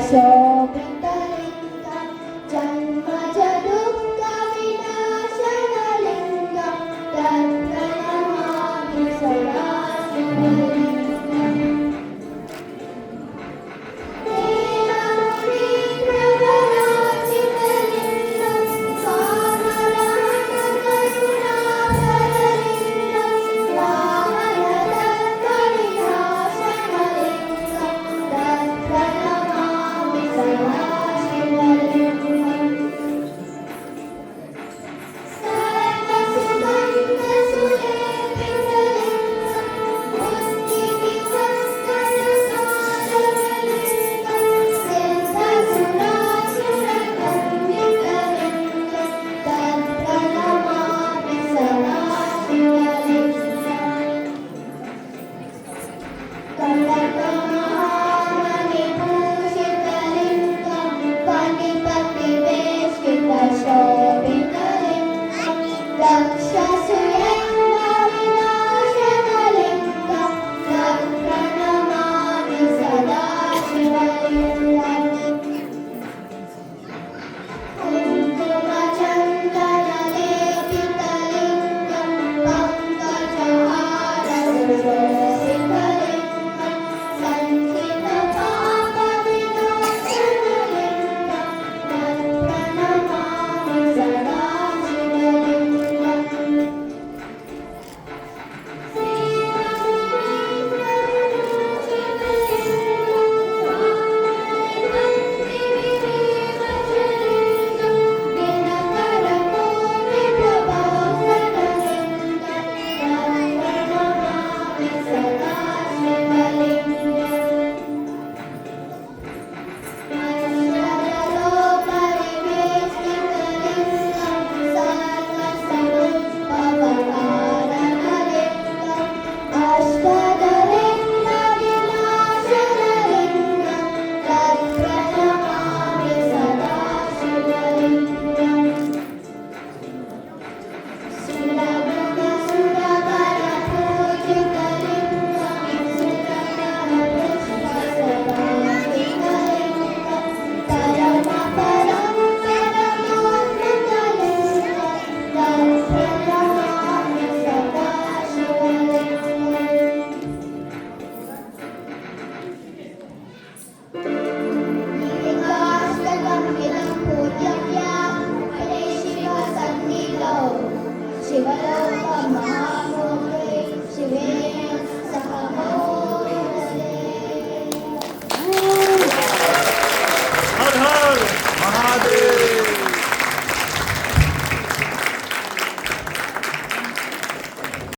शोभितलिङ्गं जन्मज दुःखविनाशनलिङ्गं तत्प्रणमामि सदा शिवलिङ्गम् देवमुनिप्रवराचितलिङ्गं कामदहनकरुणाकरलिङ्गं वामनदत्तविनाशनलिङ्गं तत्प्रणमामि सदा शिवलिङ्गम् सर्वसुगन्धसुलेपितलिङ्गं बुद्धिविसर्जनकारणलिङ्गं सिद्धसुरासुरवन्दितलिङ्गं तत्प्रणमामि सदा शिवलिङ्गम् कनकमहामणिभूषितलिङ्गं फणिपतिवेष्टितशोभितलिङ्गं दक्षसुयज्ञविनाशनलिङ्गं तत्प्रणमामि सदा शिवलिङ्गम् कुङ्कुमचन्दनलेपितलिङ्गं पङ्कजहारसुशोभितलिङ्गं सञ्चितपापविनाशनलिङ्गं तत्प्रणमामि सदा शिवलिङ्गम् तत्प्रणमामि सदा शिवलिङ्गम् सुरगुणसुरवरपूजितलिङ्गं सुरनरपुष्पसदास्थितलिङ्गं परमपरं परमोन्नतलिङ्गं तत्प्रणमामि सदा शिवलिङ्गम् दीर्घाष्टकं पूज्यप्या हरे शिवसन्निधौ शिवलोकमहामूर्ते शिवेन सह मोदते। हर हर महादेव।